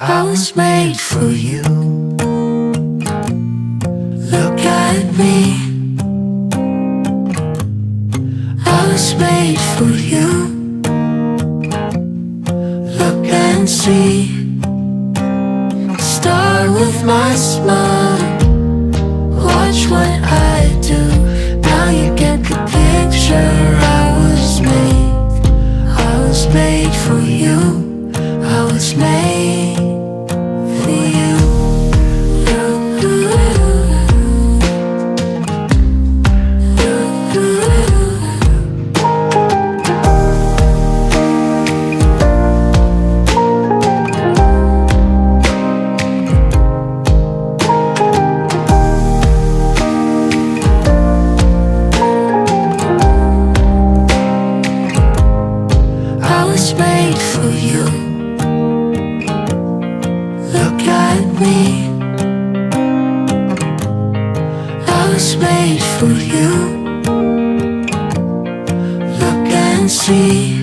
I was made for you. Look at me. I was made for you. Look and see. Start with my smile. Watch what I do. Now you get the picture. I was made for you. I was made for you. I was made for you. Look at me. I was made for you. Look and see.